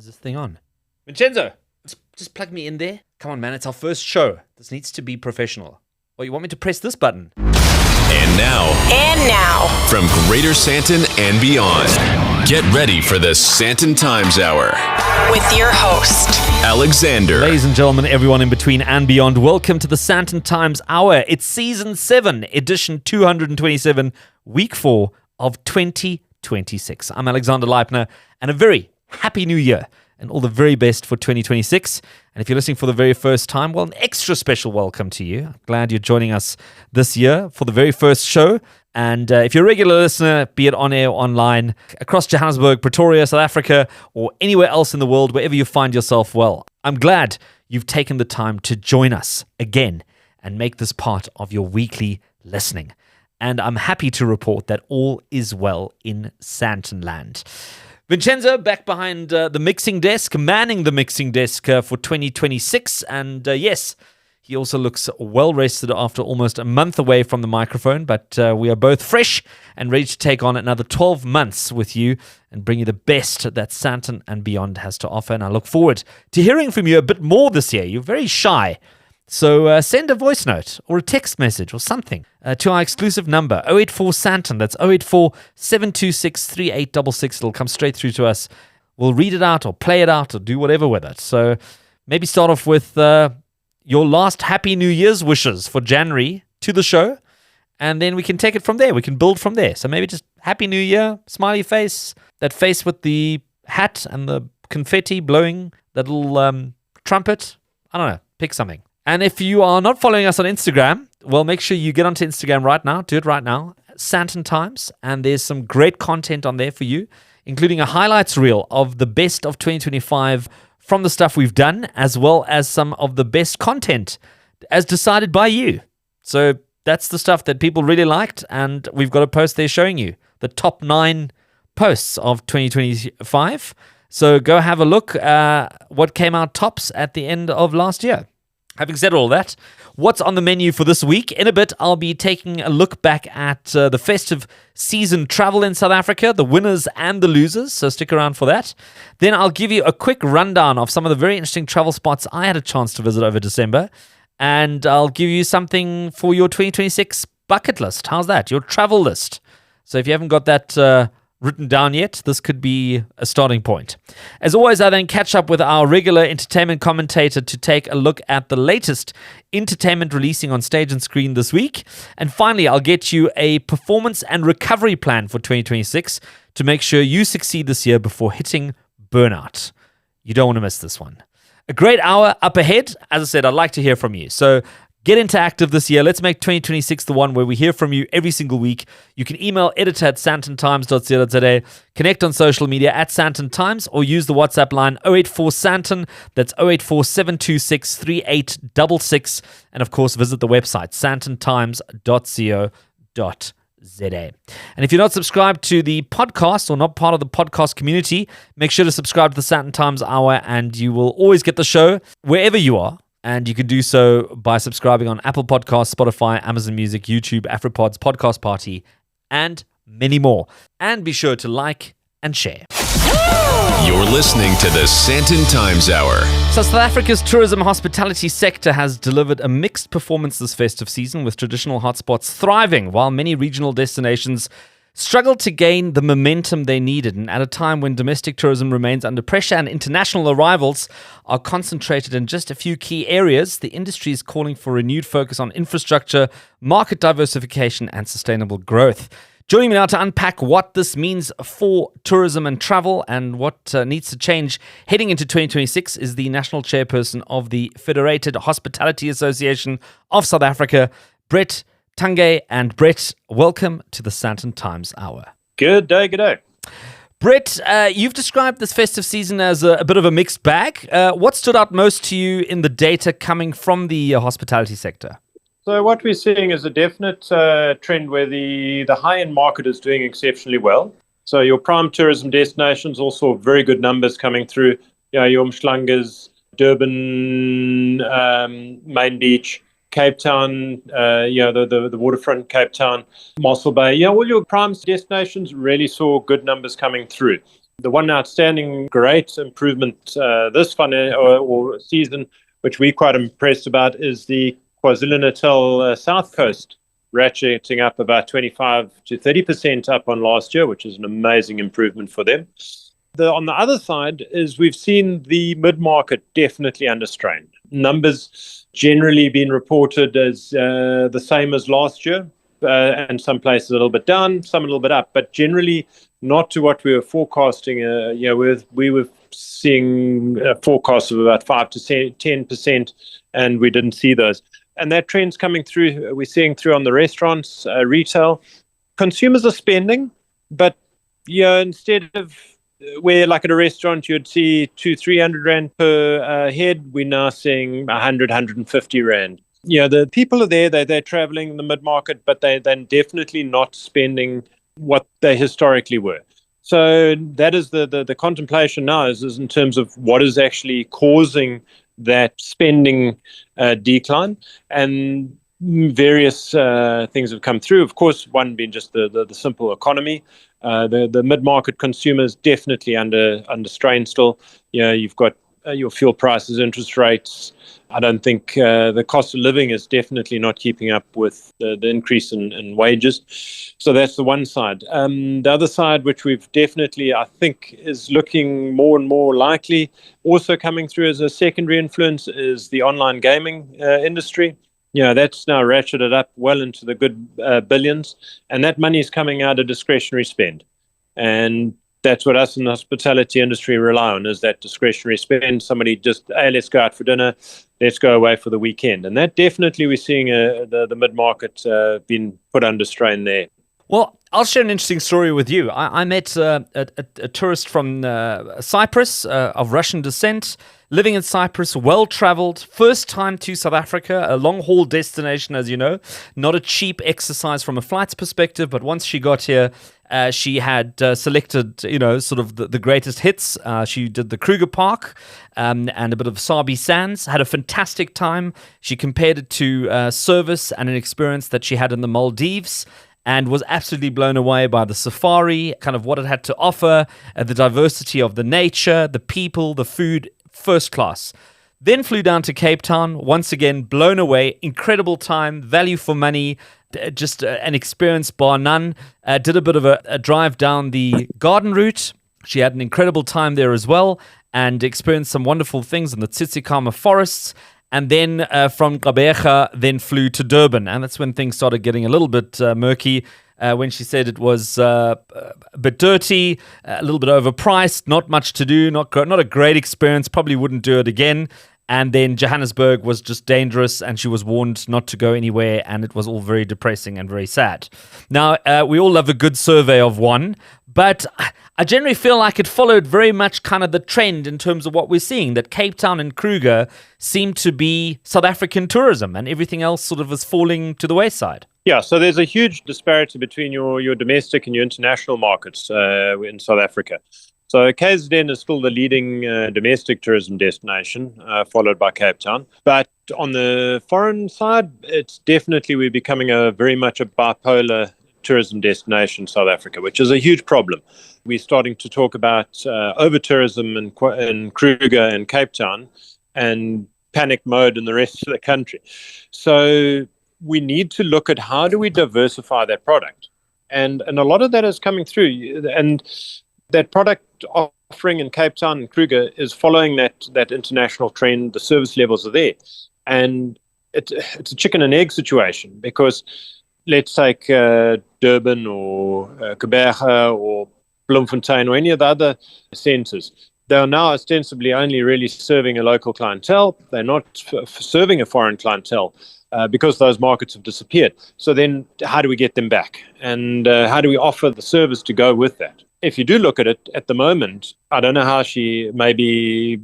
Is this thing on? Vincenzo, just plug me in there. Come on, man, it's our first show. This needs to be professional. Or you want me to press this button? And now, from Greater Sandton and beyond, get ready for the Sandton Times Hour with your host, Alexander. Ladies and gentlemen, everyone in between and beyond, welcome to the Sandton Times Hour. It's Season 7, Edition 227, Week 4 of 2026. I'm Alexander Leipner, and a very happy new year and all the very best for 2026. And if you're listening for the very first time, well, an extra special welcome to you. I'm glad you're joining us this year for the very first show. And if you're a regular listener, be it on air or online, across Johannesburg, Pretoria, South Africa, or anywhere else in the world, wherever you find yourself, well, I'm glad you've taken the time to join us again and make this part of your weekly listening. And I'm happy to report that all is well in Sandton land. Vincenzo back behind the mixing desk, manning the mixing desk for 2026. And yes, he also looks well rested after almost a month away from the microphone. But we are both fresh and ready to take on another 12 months with you and bring you the best that Sandton and beyond has to offer. And I look forward to hearing from you a bit more this year. You're very shy. So send a voice note or a text message or something to our exclusive number, 084 Sandton. That's 084 726 3866. It'll come straight through to us. We'll read it out or play it out or do whatever with it. So maybe start off with your last Happy New Year's wishes for January to the show, and then we can take it from there. We can build from there. So maybe just Happy New Year, smiley face, that face with the hat and the confetti blowing, that little trumpet. I don't know, pick something. And if you are not following us on Instagram, well, make sure you get onto Instagram right now. Do it right now. Sandton Times. And there's some great content on there for you, including a highlights reel of the best of 2025 from the stuff we've done, as well as some of the best content as decided by you. So that's the stuff that people really liked. And we've got a post there showing you the top 9 posts of 2025. So go have a look what came out tops at the end of last year. Having said all that, what's on the menu for this week? In a bit, I'll be taking a look back at the festive season travel in South Africa, the winners and the losers, so stick around for that. Then I'll give you a quick rundown of some of the very interesting travel spots I had a chance to visit over December, and I'll give you something for your 2026 bucket list. How's that? Your travel list. So if you haven't got that written down yet, this could be a starting point. As always, I then catch up with our regular entertainment commentator to take a look at the latest entertainment releasing on stage and screen this week. And finally, I'll get you a performance and recovery plan for 2026 to make sure you succeed this year before hitting burnout. You don't want to miss this one. A great hour up ahead. As I said, I'd like to hear from you. So get interactive this year. Let's make 2026 the one where we hear from you every single week. You can email editor@sandtontimes.co.za, connect on social media @Sandton Times, or use the WhatsApp line 084 Sandton. That's 084 726 3866. And of course, visit the website sandtontimes.co.za. And if you're not subscribed to the podcast or not part of the podcast community, make sure to subscribe to the Sandton Times Hour, and you will always get the show wherever you are. And you can do so by subscribing on Apple Podcasts, Spotify, Amazon Music, YouTube, AfroPods, Podcast Party, and many more. And be sure to like and share. You're listening to the Sandton Times Hour. So South Africa's tourism hospitality sector has delivered a mixed performance this festive season, with traditional hotspots thriving while many regional destinations struggled to gain the momentum they needed. And at a time when domestic tourism remains under pressure and international arrivals are concentrated in just a few key areas, the industry is calling for renewed focus on infrastructure, market diversification, and sustainable growth. Joining me now to unpack what this means for tourism and travel and what needs to change heading into 2026 is the National Chairperson of the Federated Hospitality Association of South Africa, Brett Tungay. And Brett, welcome to the Sandton Times Hour. Good day. Brett, you've described this festive season as a bit of a mixed bag. What stood out most to you in the data coming from the hospitality sector? So what we're seeing is a definite trend where the high-end market is doing exceptionally well. So your prime tourism destinations also very good numbers coming through. Your Umhlangers, Durban, Main Beach, Cape Town, the waterfront Cape Town, Mossel Bay. All your prime destinations really saw good numbers coming through. The one outstanding great improvement this or season, which we're quite impressed about, is the KwaZulu-Natal South Coast, ratcheting up about 25 to 30% up on last year, which is an amazing improvement for them. On the other side is we've seen the mid-market definitely under strain. Numbers generally been reported as the same as last year, and some places a little bit down, some a little bit up, but generally not to what we were forecasting. We were seeing forecasts of about 5 to 10%, and we didn't see those. And that trend's coming through. We're seeing through on the restaurants, retail. Consumers are spending, but instead of where, like at a restaurant, you'd see 200-300 rand per head, we're now seeing 100-150 rand. The people are there, they're traveling in the mid-market, but they're definitely not spending what they historically were. So that is the contemplation now is in terms of what is actually causing that spending decline, and various things have come through. Of course, one being just the simple economy. The mid-market consumers definitely under strain still. You've got your fuel prices, interest rates. I don't think the cost of living is definitely not keeping up with the increase in wages. So that's the one side. The other side, which we've definitely, I think, is looking more and more likely, also coming through as a secondary influence, is the online gaming industry. That's now ratcheted up well into the good billions, and that money is coming out of discretionary spend. And that's what us in the hospitality industry rely on, is that discretionary spend. Somebody just, hey, let's go out for dinner, let's go away for the weekend. And that definitely we're seeing the mid-market being put under strain there. Well, I'll share an interesting story with you. I met a tourist from Cyprus of Russian descent, living in Cyprus, well-traveled, first time to South Africa, a long-haul destination, as you know. Not a cheap exercise from a flight's perspective, but once she got here, she had selected, sort of the greatest hits. She did the Kruger Park and a bit of Sabi Sands, had a fantastic time. She compared it to service and an experience that she had in the Maldives, and was absolutely blown away by the safari, kind of what it had to offer, the diversity of the nature, the people, the food, first class. Then flew down to Cape Town, once again blown away, incredible time, value for money, just an experience bar none. Did a bit of a drive down the garden route. She had an incredible time there as well, and experienced some wonderful things in the Tsitsikamma forests. And then from Gqeberha, then flew to Durban. And that's when things started getting a little bit murky, when she said it was a bit dirty, a little bit overpriced, not much to do, not a great experience, probably wouldn't do it again. And then Johannesburg was just dangerous, and she was warned not to go anywhere, and it was all very depressing and very sad. Now, we all love a good survey of one, but I generally feel like it followed very much kind of the trend in terms of what we're seeing, that Cape Town and Kruger seem to be South African tourism, and everything else sort of is falling to the wayside. Yeah, so there's a huge disparity between your domestic and your international markets in South Africa. So KZN is still the leading domestic tourism destination, followed by Cape Town. But on the foreign side, it's definitely we're becoming very much a bipolar tourism destination in South Africa, which is a huge problem. We're starting to talk about over-tourism in Kruger and Cape Town, and panic mode in the rest of the country. So we need to look at how do we diversify that product. And a lot of that is coming through. And that product offering in Cape Town and Kruger is following that international trend. The service levels are there. And it's a chicken and egg situation, because let's take Durban or Gqeberha or Bloemfontein or any of the other centers. They are now ostensibly only really serving a local clientele. They're not serving a foreign clientele because those markets have disappeared. So then how do we get them back? And how do we offer the service to go with that? If you do look at it at the moment, I don't know how she maybe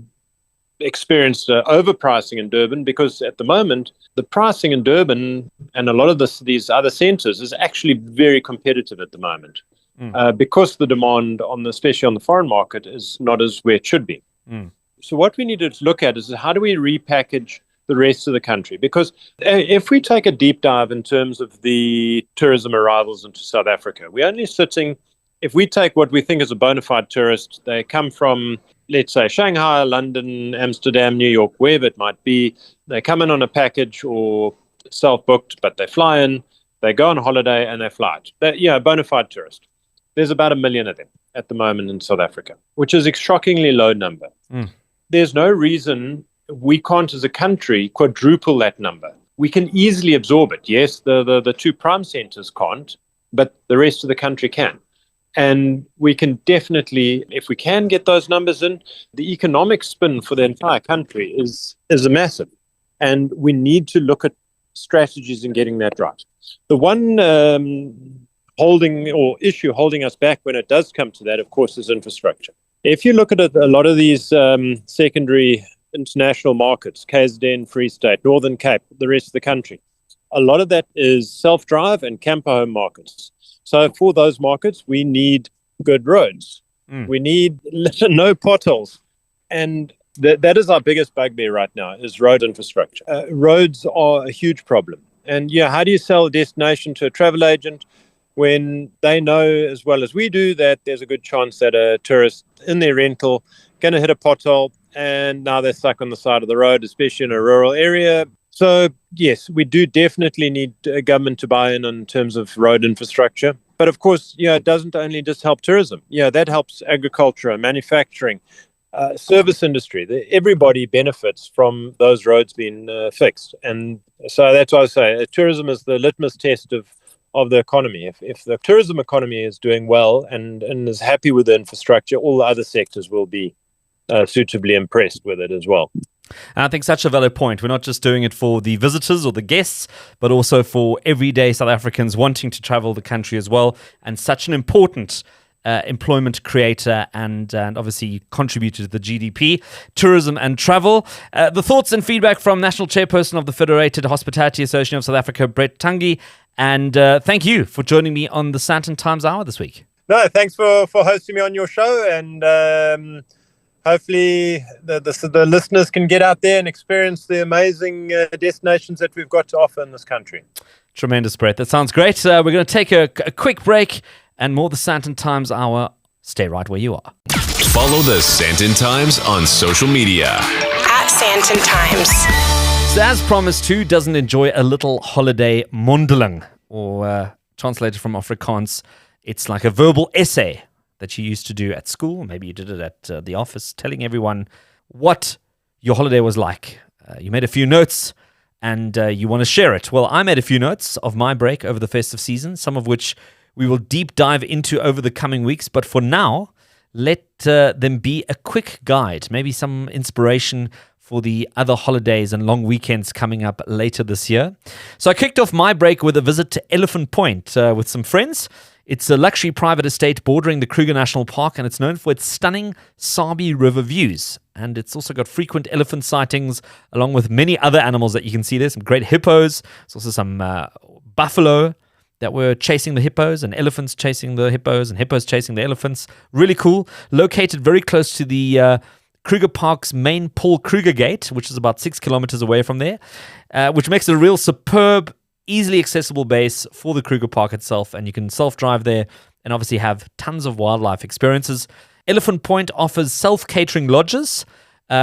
experienced overpricing in Durban, because at the moment, the pricing in Durban and a lot of these other centers is actually very competitive at the moment. Because the demand, especially on the foreign market, is not as where it should be. So what we need to look at is how do we repackage the rest of the country? Because if we take a deep dive in terms of the tourism arrivals into South Africa, we're only sitting if we take what we think is a bona fide tourist, they come from, let's say, Shanghai, London, Amsterdam, New York, wherever it might be. They come in on a package or self-booked, but they fly in, they go on holiday, and they fly out. A bona fide tourist. There's about 1 million of them at the moment in South Africa, which is a shockingly low number. There's no reason we can't, as a country, quadruple that number. We can easily absorb it. Yes, the two prime centers can't, but the rest of the country can. And we can definitely, if we can get those numbers in, the economic spin for the entire country is a massive. And we need to look at strategies in getting that right. The one issue holding us back when it does come to that, of course, is infrastructure. If you look at it, a lot of these secondary international markets, KZN, Free State, Northern Cape, the rest of the country, a lot of that is self-drive and camper home markets. So for those markets, we need good roads. We need no potholes. And that is our biggest bugbear right now, is road infrastructure. Roads are a huge problem. And how do you sell a destination to a travel agent when they know as well as we do that there's a good chance that a tourist in their rental going to hit a pothole and now they're stuck on the side of the road, especially in a rural area. So, yes, we do definitely need government to buy in terms of road infrastructure. But, of course, it doesn't only just help tourism. That helps agriculture, manufacturing, service industry. Everybody benefits from those roads being fixed. And so that's why I say tourism is the litmus test of the economy. If the tourism economy is doing well and is happy with the infrastructure, all the other sectors will be suitably impressed with it as well. And I think such a valid point. We're not just doing it for the visitors or the guests, but also for everyday South Africans wanting to travel the country as well. And such an important employment creator and obviously contributor to the GDP, tourism and travel. The thoughts and feedback from National Chairperson of the Federated Hospitality Association of South Africa, Brett Tungay. And thank you for joining me on the Sandton Times Hour this week. No, thanks for hosting me on your show. And hopefully the listeners can get out there and experience the amazing destinations that we've got to offer in this country. Tremendous, Brett. That sounds great. We're going to take a quick break and more the Sandton Times Hour. Stay right where you are. Follow the Sandton Times on social media. At Sandton Times. So as promised, who doesn't enjoy a little holiday mondeling? Or translated from Afrikaans, it's like a verbal essay that you used to do at school. Maybe you did it at the office, telling everyone what your holiday was like. You made a few notes and you want to share it. Well, I made a few notes of my break over the festive season, some of which we will deep dive into over the coming weeks. But for now, let them be a quick guide, maybe some inspiration for the other holidays and long weekends coming up later this year. So I kicked off my break with a visit to Elephant Point with some friends. It's a luxury private estate bordering the Kruger National Park, and it's known for its stunning Sabi River views. And it's also got frequent elephant sightings, along with many other animals that you can see there. Some great hippos. There's also some buffalo that were chasing the hippos, and elephants chasing the hippos, and hippos chasing the elephants. Really cool. Located very close to the Kruger Park's main Paul Kruger Gate, which is about 6 kilometers away from there, which makes it a real superb, easily accessible base for the Kruger Park itself, and you can self-drive there and obviously have tons of wildlife experiences. Elephant Point offers self-catering lodges,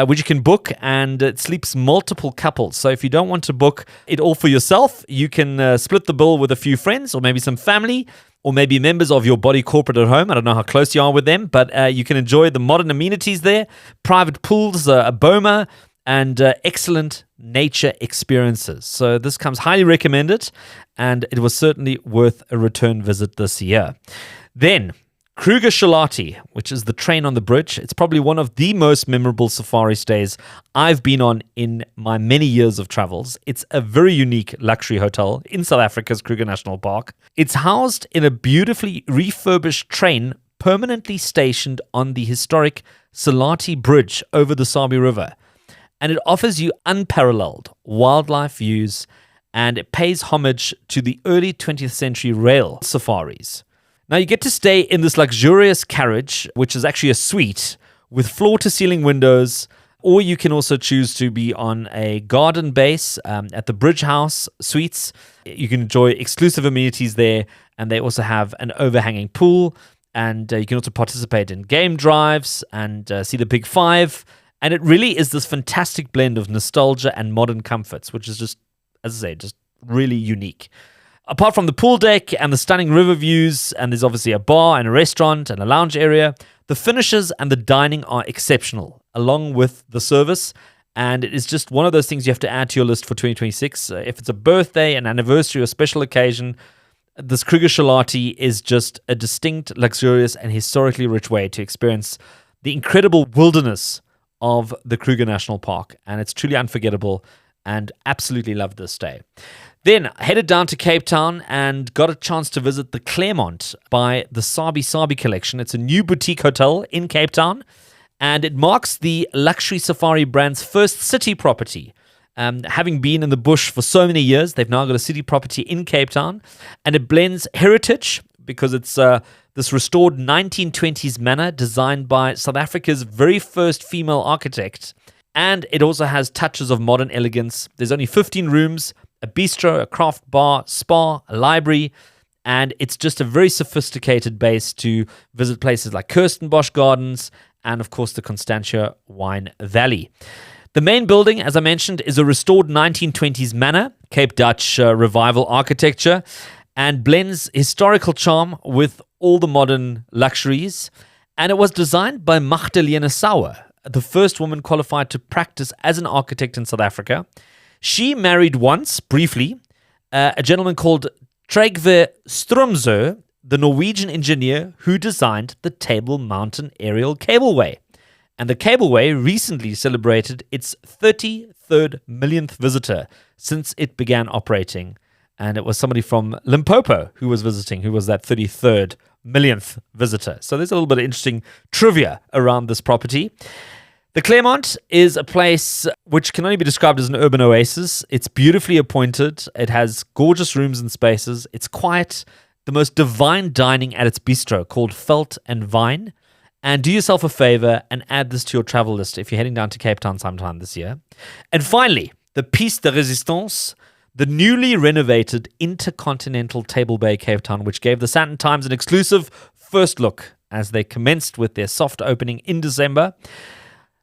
which you can book, and it sleeps multiple couples. So if you don't want to book it all for yourself, you can split the bill with a few friends or maybe some family, or maybe members of your body corporate at home. I don't know how close you are with them, but you can enjoy the modern amenities there, private pools, a boma, and excellent nature experiences. So this comes highly recommended, and it was certainly worth a return visit this year. Then, Kruger Shalati, which is the train on the bridge. It's probably one of the most memorable safari stays I've been on in my many years of travels. It's a very unique luxury hotel in South Africa's Kruger National Park. It's housed in a beautifully refurbished train permanently stationed on the historic Shalati Bridge over the Sabi River. And it offers you unparalleled wildlife views, and it pays homage to the early 20th century rail safaris. Now, you get to stay in this luxurious carriage, which is actually a suite with floor-to-ceiling windows, or you can also choose to be on a garden base at the Bridge House Suites. You can enjoy exclusive amenities there, and they also have an overhanging pool And you can also participate in game drives and see the Big Five. And it really is this fantastic blend of nostalgia and modern comforts, which is just, as I say, just really unique. Apart from the pool deck and the stunning river views, and there's obviously a bar and a restaurant and a lounge area, the finishes and the dining are exceptional, along with the service. And it is just one of those things you have to add to your list for 2026. If it's a birthday, an anniversary, or a special occasion, this Kruger Shalati is just a distinct, luxurious, and historically rich way to experience the incredible wilderness of the Kruger National Park. And it's truly unforgettable, and absolutely loved this stay. Then headed down to Cape Town and got a chance to visit the Claremont by the Sabi Sabi Collection. It's a new boutique hotel in Cape Town, and it marks the luxury safari brand's first city property. Having been in the bush for so many years, they've now got a city property in Cape Town, and it blends heritage because it's this restored 1920s manor designed by South Africa's very first female architect, and it also has touches of modern elegance. There's only 15 rooms, a bistro, a craft bar, spa, a library, and it's just a very sophisticated base to visit places like Kirstenbosch Gardens and, of course, the Constantia Wine Valley. The main building, as I mentioned, is a restored 1920s manor, Cape Dutch revival architecture, and blends historical charm with all the modern luxuries. And it was designed by Magdalene Sauer, the first woman qualified to practice as an architect in South Africa. She married once, briefly, a gentleman called Tregve Strumsø, the Norwegian engineer who designed the Table Mountain Aerial Cableway. And the cableway recently celebrated its 33rd millionth visitor since it began operating. And it was somebody from Limpopo who was visiting, who was that 33rd millionth visitor. So there's a little bit of interesting trivia around this property. The Claremont is a place which can only be described as an urban oasis. It's beautifully appointed. It has gorgeous rooms and spaces. It's quiet. The most divine dining at its bistro called Veld and Vine. And do yourself a favor and add this to your travel list if you're heading down to Cape Town sometime this year. And finally, the Piece de Resistance, the newly renovated InterContinental Table Bay Cape Town, which gave the Sandton Times an exclusive first look as they commenced with their soft opening in December.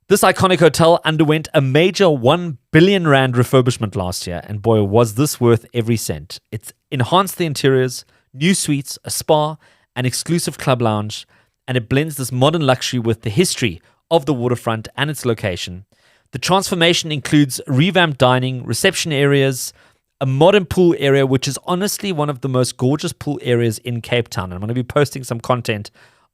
This iconic hotel underwent a major 1 billion rand refurbishment last year, and boy, was this worth every cent. It's enhanced the interiors, new suites, a spa, an exclusive club lounge, and it blends this modern luxury with the history of the waterfront and its location. The transformation includes revamped dining, reception areas, a modern pool area, which is honestly one of the most gorgeous pool areas in Cape Town. I'm going to be posting some content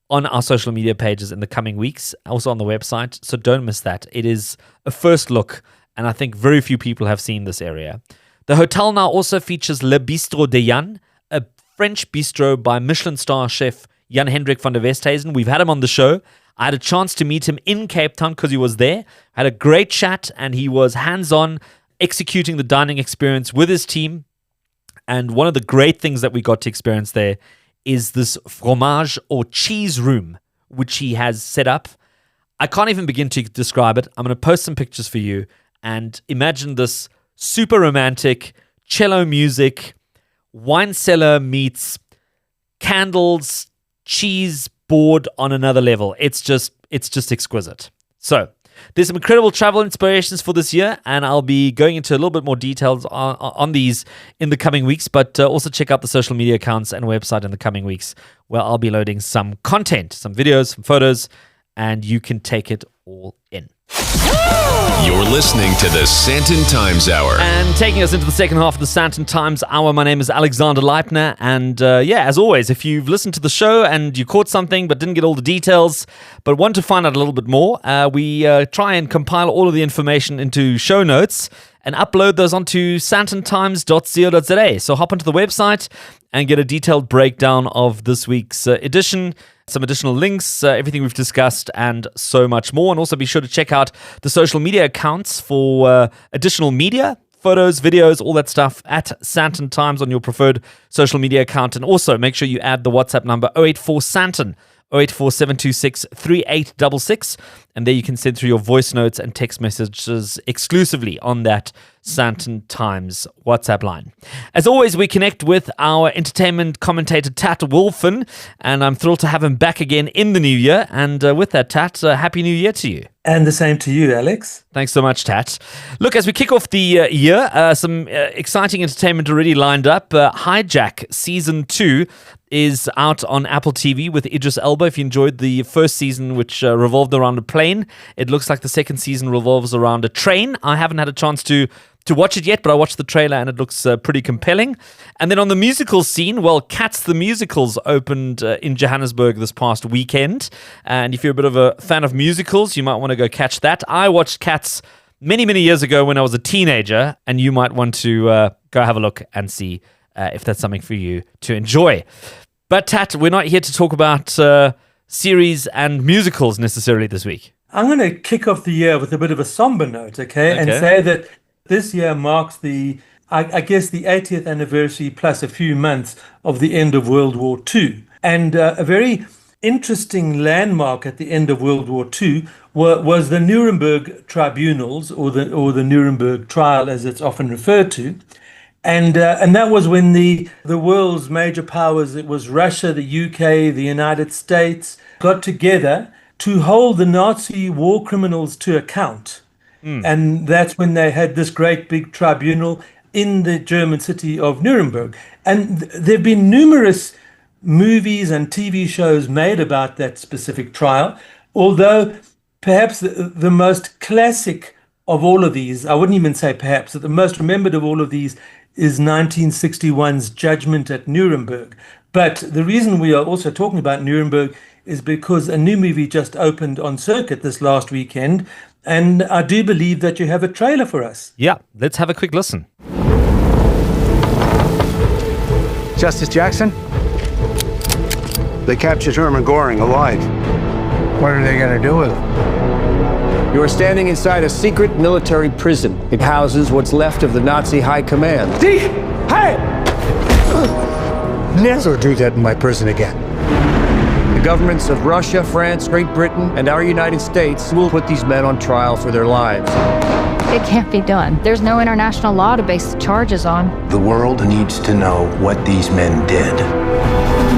on our social media pages in the coming weeks, also on the website, so don't miss that. It is a first look, and I think very few people have seen this area. The hotel now also features Le Bistro de Jan, a French bistro by Michelin star chef Jan Hendrik van der Westhuizen. We've had him on the show. I had a chance to meet him in Cape Town because he was there. Had a great chat, and he was hands-on executing the dining experience with his team. And one of the great things that we got to experience there is this fromage or cheese room, which he has set up. I can't even begin to describe it. I'm going to post some pictures for you, and imagine this super romantic cello music, wine cellar meets candles, cheese board on another level. It's just exquisite. So there's some incredible travel inspirations for this year, and I'll be going into a little bit more details on these in the coming weeks, but also check out the social media accounts and website in the coming weeks, where I'll be loading some content, some videos, some photos, and you can take it all in. You're listening to the Sandton Times Hour. And taking us into the second half of the Sandton Times Hour, my name is Alexander Leipner. And as always, if you've listened to the show and you caught something but didn't get all the details, but want to find out a little bit more, we try and compile all of the information into show notes and upload those onto sandtontimes.co.za. So hop onto the website and get a detailed breakdown of this week's edition, some additional links, everything we've discussed, and so much more. And also be sure to check out the social media accounts for additional media, photos, videos, all that stuff at Sandton Times on your preferred social media account. And also make sure you add the WhatsApp number 084 Sandton, 084-726-3866. And there you can send through your voice notes and text messages exclusively on that Sandton Times WhatsApp line. As always, we connect with our entertainment commentator, Tat Wolfen, and I'm thrilled to have him back again in the new year. And with that, Tat, Happy New Year to you. And the same to you, Alex. Thanks so much, Tat. Look, as we kick off the year, some exciting entertainment already lined up. Hijack Season 2 is out on Apple TV with Idris Elba. If you enjoyed the first season, which revolved around a plane, it looks like the second season revolves around a train. I haven't had a chance to watch it yet, but I watched the trailer and it looks pretty compelling. And then on the musical scene, well, Cats the Musicals opened in Johannesburg this past weekend. And if you're a bit of a fan of musicals, you might want to go catch that. I watched Cats many, many years ago when I was a teenager, and you might want to go have a look and see if that's something for you to enjoy. But Tat, we're not here to talk about series and musicals necessarily this week. I'm going to kick off the year with a bit of a somber note, okay? And say that this year marks I guess the 80th anniversary plus a few months of the end of World War II. And a very interesting landmark at the end of World War II was the Nuremberg tribunals, or the Nuremberg trial, as it's often referred to. And that was when the world's major powers, it was Russia, the UK, the United States, got together to hold the Nazi war criminals to account. And that's when they had this great big tribunal in the German city of Nuremberg. And there have been numerous movies and TV shows made about that specific trial, although perhaps the most classic of all of these, I wouldn't even say perhaps, but the most remembered of all of these is 1961's Judgment at Nuremberg. But the reason we are also talking about Nuremberg is because a new movie just opened on circuit this last weekend, and I do believe that you have a trailer for us. Yeah, let's have a quick listen. Justice Jackson? They captured Herman Goring alive. What are they going to do with him? You are standing inside a secret military prison. It houses what's left of the Nazi high command. Hey! Never do that in my prison again. The governments of Russia, France, Great Britain, and our United States will put these men on trial for their lives. It can't be done. There's no international law to base the charges on. The world needs to know what these men did.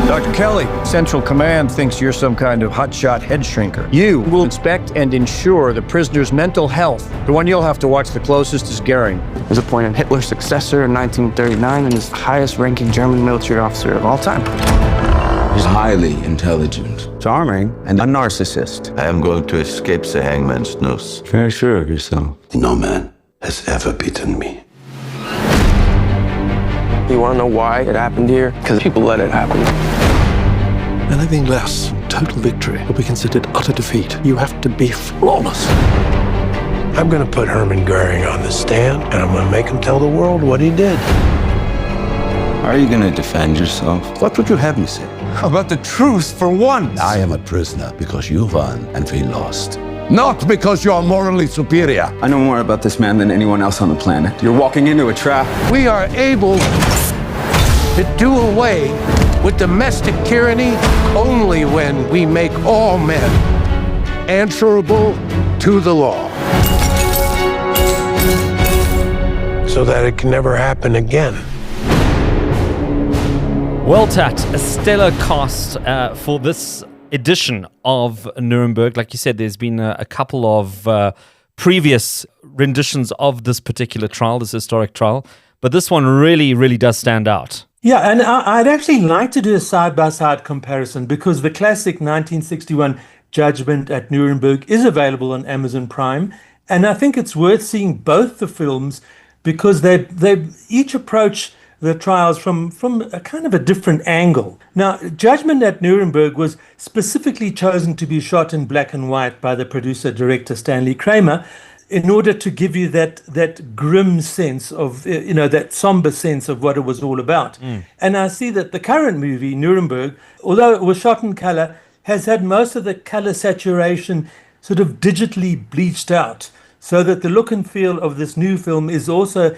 Dr. Kelly, Central Command thinks you're some kind of hotshot head shrinker. You will inspect and ensure the prisoner's mental health. The one you'll have to watch the closest is Goering. He was appointed Hitler's successor in 1939 and is the highest-ranking German military officer of all time. He's highly intelligent, Charming, and a narcissist. I am going to escape the hangman's noose. Very sure of yourself. No man has ever beaten me. You want to know why it happened here? Because people let it happen. Anything less than total victory will be considered utter defeat. You have to be flawless. I'm going to put Herman Goering on the stand, and I'm going to make him tell the world what he did. Are you going to defend yourself? What would you have me say? About the truth for once. I am a prisoner because you won and we lost. Not because you are morally superior. I know more about this man than anyone else on the planet. You're walking into a trap. We are able to do away with domestic tyranny only when we make all men answerable to the law. So that it can never happen again. Well, Tat, a stellar cast for this edition of Nuremberg. Like you said, there's been a couple of previous renditions of this particular trial, this historic trial, but this one really, really does stand out. Yeah, and I'd actually like to do a side-by-side comparison because the classic 1961 Judgment at Nuremberg is available on Amazon Prime, and I think it's worth seeing both the films because they each approach the trials from a kind of a different angle. Now, Judgment at Nuremberg was specifically chosen to be shot in black and white by the producer-director Stanley Kramer in order to give you that grim sense of, that somber sense of what it was all about. And I see that the current movie, Nuremberg, although it was shot in color, has had most of the color saturation sort of digitally bleached out, so that the look and feel of this new film has also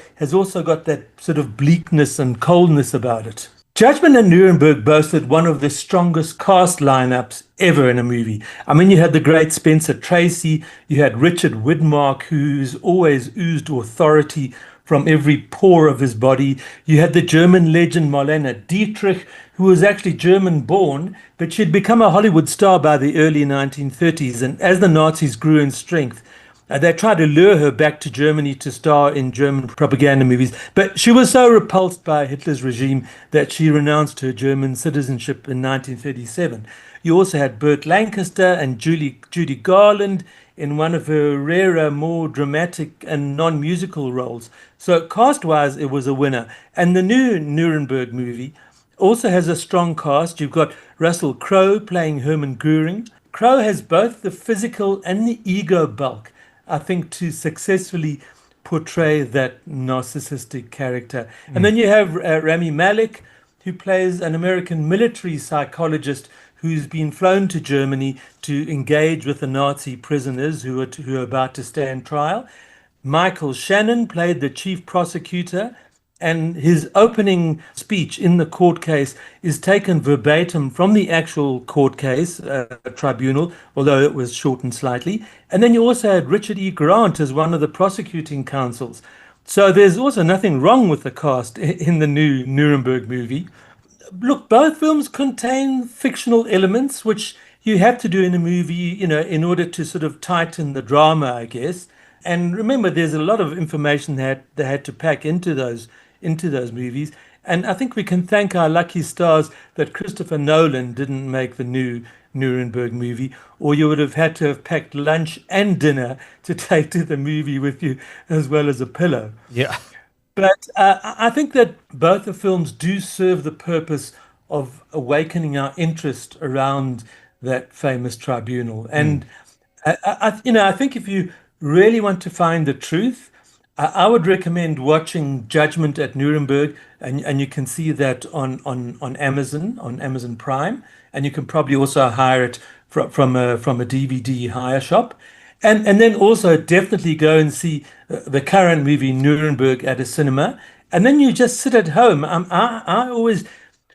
got that sort of bleakness and coldness about it. Judgment at Nuremberg boasted one of the strongest cast lineups ever in a movie. I mean, you had the great Spencer Tracy, you had Richard Widmark, who's always oozed authority from every pore of his body. You had the German legend Marlene Dietrich, who was actually German-born, but she'd become a Hollywood star by the early 1930s. And as the Nazis grew in strength, they tried to lure her back to Germany to star in German propaganda movies, but she was so repulsed by Hitler's regime that she renounced her German citizenship in 1937. You also had Burt Lancaster and Judy Garland in one of her rarer, more dramatic and non-musical roles. So cast-wise, it was a winner. And the new Nuremberg movie also has a strong cast. You've got Russell Crowe playing Hermann Goering. Crowe has both the physical and the ego bulk, I think, to successfully portray that narcissistic character. And then you have Rami Malek, who plays an American military psychologist who's been flown to Germany to engage with the Nazi prisoners who are about to stand trial. Michael Shannon played the chief prosecutor, and his opening speech in the court case is taken verbatim from the actual court case, tribunal, although it was shortened slightly. And then you also had Richard E. Grant as one of the prosecuting counsels. So there's also nothing wrong with the cast in the new Nuremberg movie. Look, both films contain fictional elements, which you have to do in a movie, in order to sort of tighten the drama, I guess. And remember, there's a lot of information that they had to pack into those movies. And I think we can thank our lucky stars that Christopher Nolan didn't make the new Nuremberg movie, or you would have had to have packed lunch and dinner to take to the movie with you, as well as a pillow. Yeah. But I think that both the films do serve the purpose of awakening our interest around that famous tribunal. And I think if you really want to find the truth, I would recommend watching Judgment at Nuremberg, and you can see that on Amazon Prime, and you can probably also hire it from a DVD hire shop. And then also definitely go and see the current movie Nuremberg at a cinema. And then you just sit at home. I always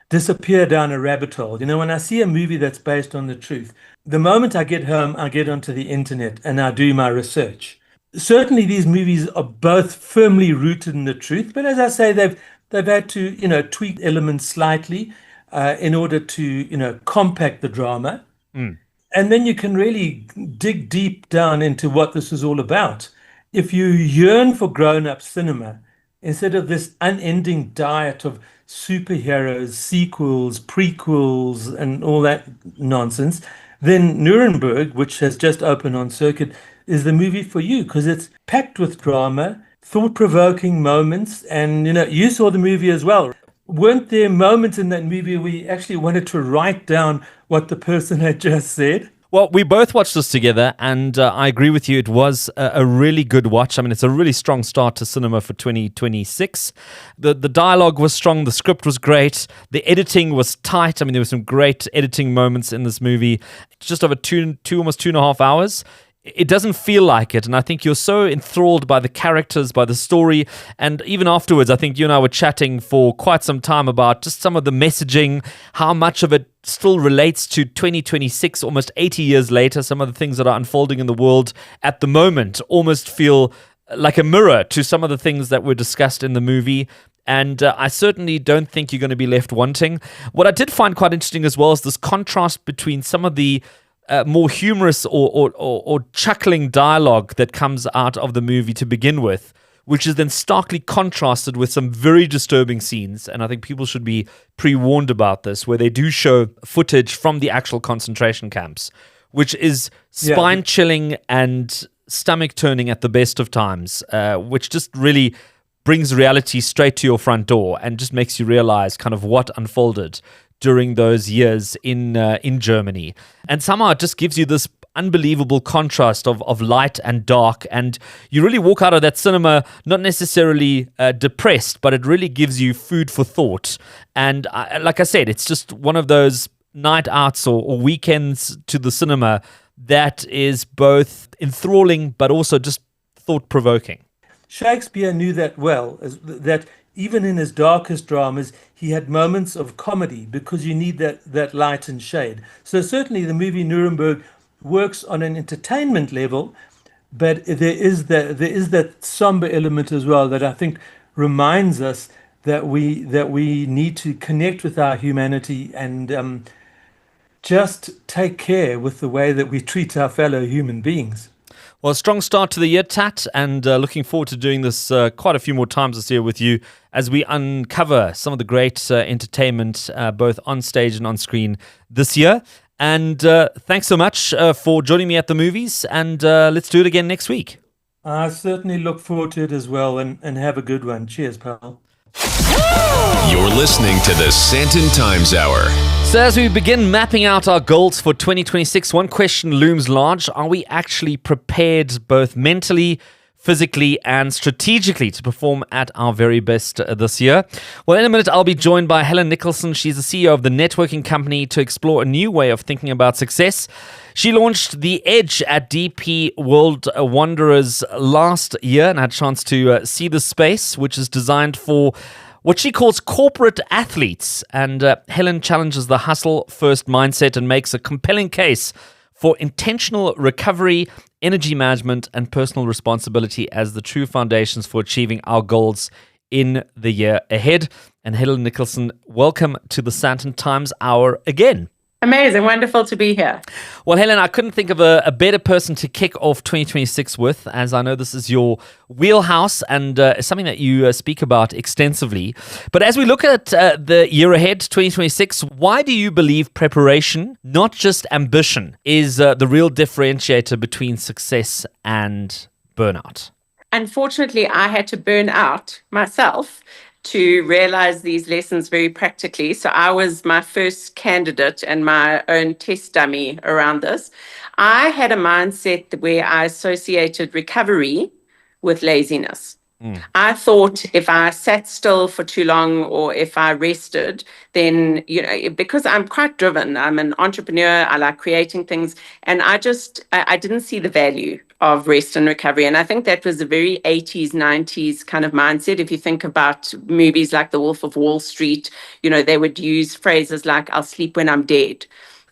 disappear down a rabbit hole. When I see a movie that's based on the truth, the moment I get home, I get onto the internet and I do my research. Certainly these movies are both firmly rooted in the truth, but as I say, they've had to, tweak elements slightly in order to, compact the drama. And then you can really dig deep down into what this is all about. If you yearn for grown-up cinema, instead of this unending diet of superheroes, sequels, prequels, and all that nonsense, then Nuremberg, which has just opened on circuit, is the movie for you, because it's packed with drama, thought-provoking moments, and you saw the movie as well. Weren't there moments in that movie where you actually wanted to write down what the person had just said? Well, we both watched this together, and I agree with you. It was a really good watch. I mean, it's a really strong start to cinema for 2026. The dialogue was strong. The script was great. The editing was tight. I mean, there were some great editing moments in this movie. Just over almost 2.5 hours. It doesn't feel like it, and I think you're so enthralled by the characters, by the story, and even afterwards, I think you and I were chatting for quite some time about just some of the messaging, how much of it still relates to 2026, almost 80 years later. Some of the things that are unfolding in the world at the moment almost feel like a mirror to some of the things that were discussed in the movie. And I certainly don't think you're going to be left wanting. What I did find quite interesting as well is this contrast between some of the more humorous or chuckling dialogue that comes out of the movie to begin with, which is then starkly contrasted with some very disturbing scenes. And I think people should be pre-warned about this, where they do show footage from the actual concentration camps, which is spine-chilling and stomach-turning at the best of times, which just really brings reality straight to your front door and just makes you realize kind of what unfolded during those years in Germany. And somehow it just gives you this unbelievable contrast of light and dark, and you really walk out of that cinema not necessarily depressed, but it really gives you food for thought. And like I said, it's just one of those night outs or weekends to the cinema that is both enthralling but also just thought-provoking. Shakespeare knew that well, that even in his darkest dramas, he had moments of comedy because you need that light and shade. So certainly the movie Nuremberg works on an entertainment level, but there is that somber element as well that I think reminds us that we need to connect with our humanity and just take care with the way that we treat our fellow human beings. Well, a strong start to the year, Tat, and looking forward to doing this quite a few more times this year with you as we uncover some of the great entertainment, both on stage and on screen this year. And thanks so much for joining me at the movies, and let's do it again next week. I certainly look forward to it as well, and have a good one. Cheers, pal. You're listening to the Sandton Times Hour. So as we begin mapping out our goals for 2026, one question looms large. Are we actually prepared both mentally, physically and strategically to perform at our very best this year? Well, in a minute, I'll be joined by Helen Nicholson. She's the CEO of the networking company to explore a new way of thinking about success. She launched The Edge at DP World Wanderers last year and had a chance to see the space, which is designed for what she calls corporate athletes. And Helen challenges the hustle-first mindset and makes a compelling case for intentional recovery, energy management, and personal responsibility as the true foundations for achieving our goals in the year ahead. And Helen Nicholson, welcome to the Sandton Times Hour again. Amazing. Wonderful to be here. Well, Helen, I couldn't think of a better person to kick off 2026 with, as I know this is your wheelhouse and something that you speak about extensively. But as we look at the year ahead, 2026, why do you believe preparation, not just ambition, is the real differentiator between success and burnout? Unfortunately, I had to burn out myself to realize these lessons very practically. So I was my first candidate and my own test dummy around this. I had a mindset where I associated recovery with laziness. I thought if I sat still for too long or if I rested, then, because I'm quite driven, I'm an entrepreneur, I like creating things, and I didn't see the value of rest and recovery. And I think that was a very 80s, 90s kind of mindset. If you think about movies like The Wolf of Wall Street, they would use phrases like, I'll sleep when I'm dead.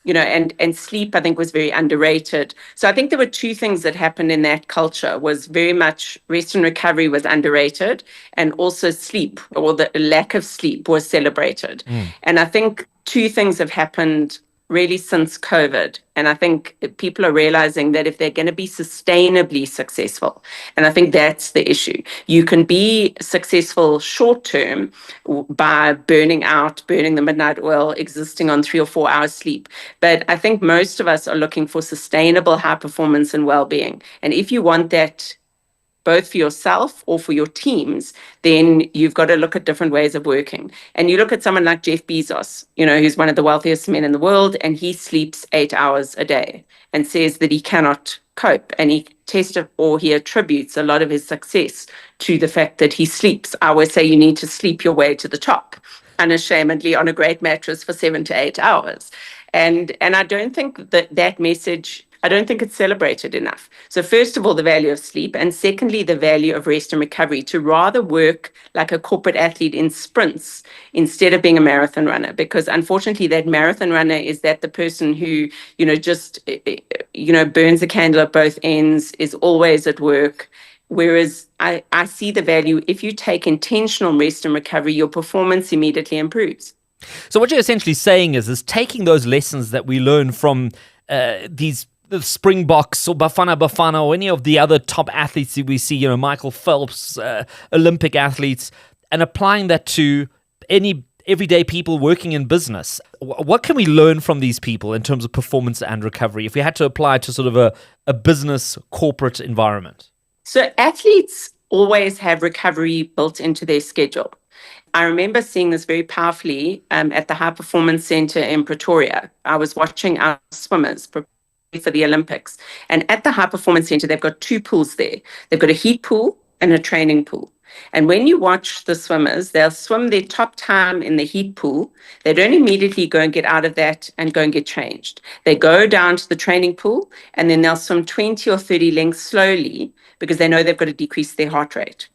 And sleep, I think, was very underrated. So I think there were two things that happened in that culture, was very much rest and recovery was underrated, and also sleep, or the lack of sleep, was celebrated. And I think two things have happened really since COVID. And I think people are realizing that if they're going to be sustainably successful, and I think that's the issue, you can be successful short term by burning out, burning the midnight oil, existing on 3 or 4 hours sleep. But I think most of us are looking for sustainable high performance and well-being. And if you want that both for yourself or for your teams, then you've got to look at different ways of working. And you look at someone like Jeff Bezos, who's one of the wealthiest men in the world, and he sleeps 8 hours a day and says that he cannot cope. And he attributes a lot of his success to the fact that he sleeps. I always say you need to sleep your way to the top, unashamedly, on a great mattress for 7 to 8 hours. And I don't think that message, I don't think it's celebrated enough. So first of all, the value of sleep, and secondly, the value of rest and recovery, to rather work like a corporate athlete in sprints instead of being a marathon runner. Because unfortunately, that marathon runner is that the person who, just burns the candle at both ends, is always at work. Whereas I see the value, if you take intentional rest and recovery, your performance immediately improves. So what you're essentially saying is taking those lessons that we learn from the Springboks or Bafana or any of the other top athletes that we see, Michael Phelps, Olympic athletes, and applying that to any everyday people working in business. What can we learn from these people in terms of performance and recovery if we had to apply to sort of a business corporate environment? So athletes always have recovery built into their schedule. I remember seeing this very powerfully at the High Performance Center in Pretoria. I was watching our swimmers prepare for the Olympics. And at the High Performance Center, they've got two pools there. They've got a heat pool and a training pool. And when you watch the swimmers, they'll swim their top time in the heat pool. They don't immediately go and get out of that and go and get changed. They go down to the training pool, and then they'll swim 20 or 30 lengths slowly because they know they've got to decrease their heart rate.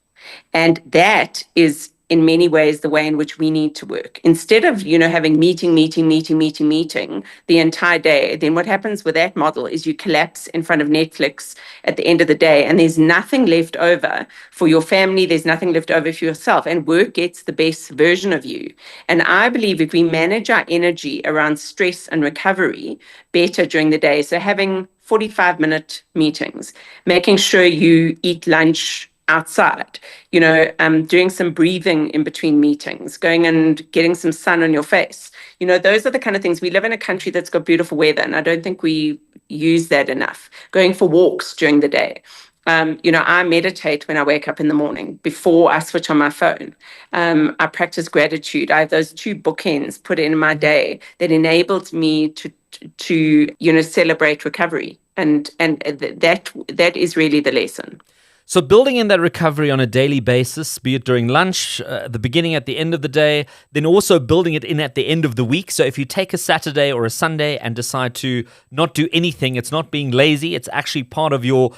And that is in many ways the way in which we need to work. Instead of, having meeting the entire day, then what happens with that model is you collapse in front of Netflix at the end of the day, and there's nothing left over for your family, there's nothing left over for yourself, and work gets the best version of you. And I believe if we manage our energy around stress and recovery better during the day, so having 45-minute meetings, making sure you eat lunch outside, doing some breathing in between meetings, going and getting some sun on your face. Those are the kind of things. We live in a country that's got beautiful weather, and I don't think we use that enough. Going for walks during the day. I meditate when I wake up in the morning before I switch on my phone. I practice gratitude. I have those 2 bookends put in my day that enabled me to celebrate recovery. And that is really the lesson. So building in that recovery on a daily basis, be it during lunch, the beginning, at the end of the day, then also building it in at the end of the week. So if you take a Saturday or a Sunday and decide to not do anything, it's not being lazy. It's actually part of your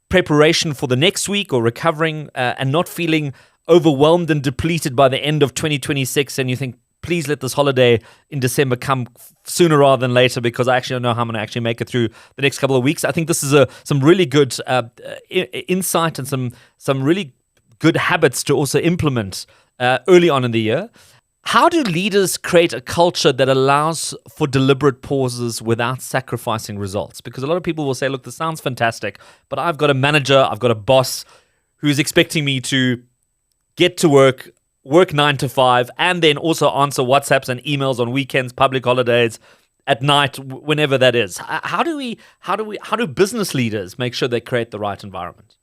preparation for the next week, or recovering and not feeling overwhelmed and depleted by the end of 2026. And you think, please let this holiday in December come sooner rather than later, because I actually don't know how I'm going to actually make it through the next couple of weeks. I think this is some really good insight and some really good habits to also implement early on in the year. How do leaders create a culture that allows for deliberate pauses without sacrificing results? Because a lot of people will say, look, this sounds fantastic, but I've got a manager, I've got a boss who's expecting me to get to work 9 to 5, and then also answer WhatsApps and emails on weekends, public holidays, at night, whenever that is. How do business leaders make sure they create the right environment?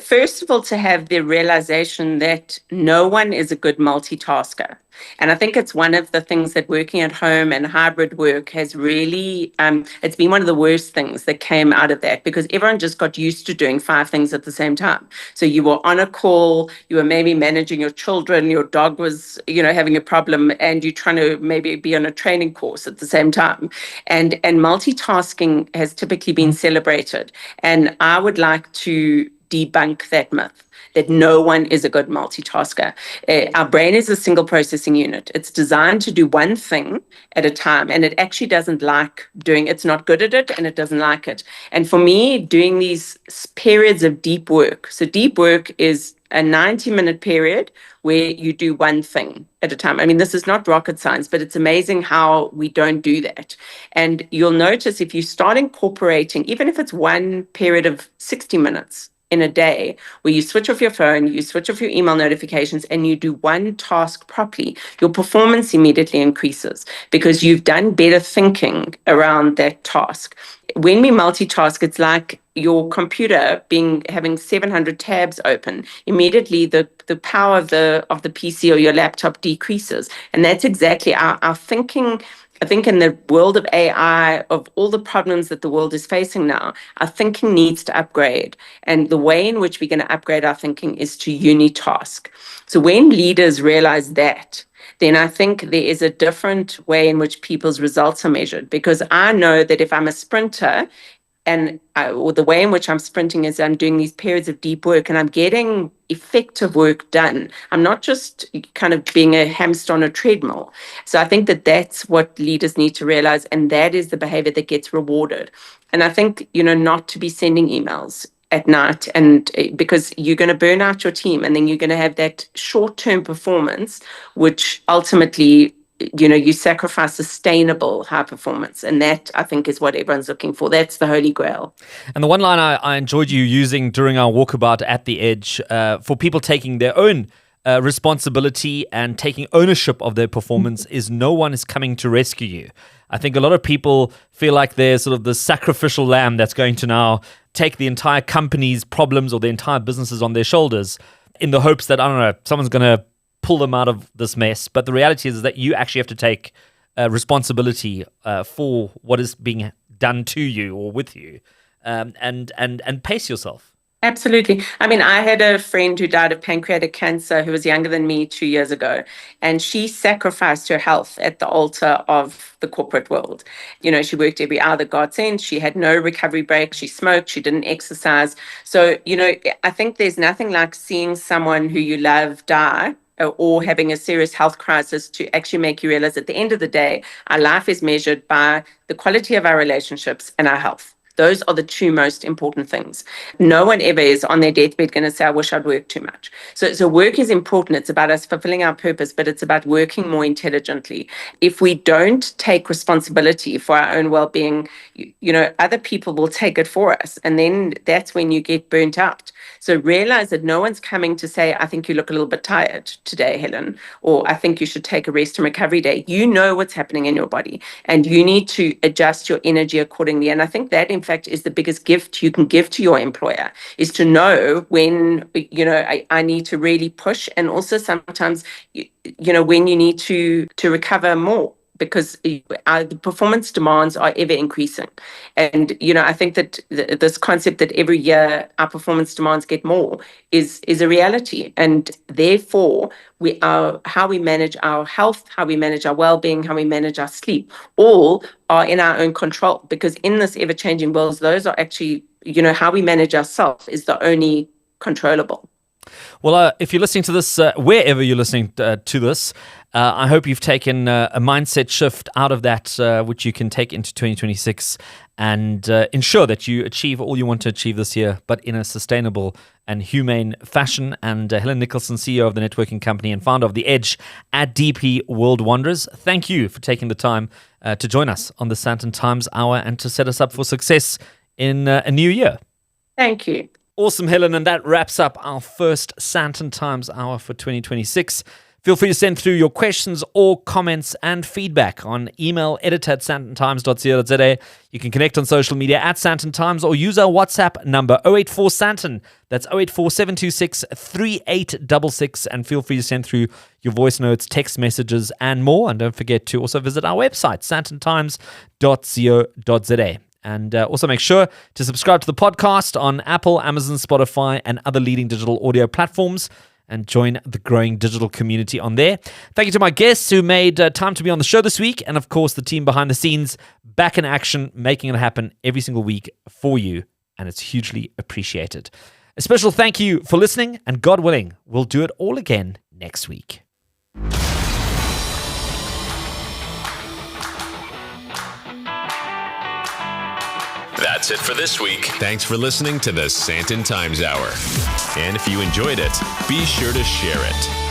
First of all, to have the realization that no one is a good multitasker. And I think it's one of the things that working at home and hybrid work has really, it's been one of the worst things that came out of that, because everyone just got used to doing 5 things at the same time. So you were on a call, you were maybe managing your children, your dog was, having a problem, and you're trying to maybe be on a training course at the same time. And multitasking has typically been celebrated. And I would like to debunk that myth that no one is a good multitasker. Our brain is a single processing unit. It's designed to do one thing at a time, and it actually doesn't like doing, it's not good at it, and it doesn't like it. And for me, doing these periods of deep work, so deep work is a 90-minute period where you do one thing at a time. I mean, this is not rocket science, but it's amazing how we don't do that. And you'll notice if you start incorporating, even if it's one period of 60 minutes, in a day where you switch off your phone, you switch off your email notifications, and you do one task properly, your performance immediately increases because you've done better thinking around that task. When we multitask, it's like your computer having 700 tabs open. Immediately, the power of the PC or your laptop decreases, and that's exactly our thinking. I think in the world of AI, of all the problems that the world is facing now, our thinking needs to upgrade. And the way in which we're going to upgrade our thinking is to unitask. So when leaders realize that, then I think there is a different way in which people's results are measured. Because I know that if I'm a sprinter, or the way in which I'm sprinting is I'm doing these periods of deep work and I'm getting effective work done. I'm not just kind of being a hamster on a treadmill. So I think that that's what leaders need to realize, and that is the behavior that gets rewarded. And I think, not to be sending emails at night, and because you're going to burn out your team, and then you're going to have that short-term performance, which ultimately you sacrifice sustainable high performance. And that, I think, is what everyone's looking for. That's the holy grail. And the one line I enjoyed you using during our walkabout at the Edge, for people taking their own responsibility and taking ownership of their performance, is no one is coming to rescue you. I think a lot of people feel like they're sort of the sacrificial lamb that's going to now take the entire company's problems or the entire businesses on their shoulders in the hopes that, I don't know, someone's going to pull them out of this mess. But the reality is that you actually have to take responsibility for what is being done to you or with you, and pace yourself. Absolutely. I mean, I had a friend who died of pancreatic cancer who was younger than me 2 years ago, and she sacrificed her health at the altar of the corporate world. She worked every hour that God sent. She had no recovery break. She smoked. She didn't exercise. So, I think there's nothing like seeing someone who you love die or having a serious health crisis to actually make you realize at the end of the day, our life is measured by the quality of our relationships and our health. Those are the two most important things. No one ever is on their deathbed going to say, I wish I'd worked too much. So work is important. It's about us fulfilling our purpose, but it's about working more intelligently. If we don't take responsibility for our own well-being, other people will take it for us. And then that's when you get burnt out. So realize that no one's coming to say, I think you look a little bit tired today, Helen, or I think you should take a rest and recovery day. You know what's happening in your body, and you need to adjust your energy accordingly. And I think that, in fact, is the biggest gift you can give to your employer, is to know when, I need to really push, and also sometimes, when you need to recover more, because the performance demands are ever increasing. And, I think that this concept that every year our performance demands get more is a reality. And therefore, how we manage our health, how we manage our well-being, how we manage our sleep, all are in our own control. Because in this ever-changing world, those are actually, how we manage ourselves is the only controllable. Well, if you're listening to this, wherever you're listening to this, I hope you've taken a mindset shift out of that, which you can take into 2026 and ensure that you achieve all you want to achieve this year, but in a sustainable and humane fashion. And Helen Nicholson, CEO of the networking company and founder of The Edge at DP World Wanderers, thank you for taking the time to join us on the Sandton Times Hour and to set us up for success in a new year. Thank you. Awesome, Helen, and that wraps up our first Sandton Times Hour for 2026. Feel free to send through your questions or comments and feedback on email edit@sandtontimes.co.za. You can connect on social media at Sandton Times or use our WhatsApp number 084 Sandton. That's 084 726 3866. And feel free to send through your voice notes, text messages, and more. And don't forget to also visit our website, sandtontimes.co.za. And also make sure to subscribe to the podcast on Apple, Amazon, Spotify, and other leading digital audio platforms, and join the growing digital community on there. Thank you to my guests who made time to be on the show this week, and of course the team behind the scenes, back in action, making it happen every single week for you, and it's hugely appreciated. A special thank you for listening, and God willing, we'll do it all again next week. That's it for this week. Thanks for listening to the Sandton Times Hour. And if you enjoyed it, be sure to share it.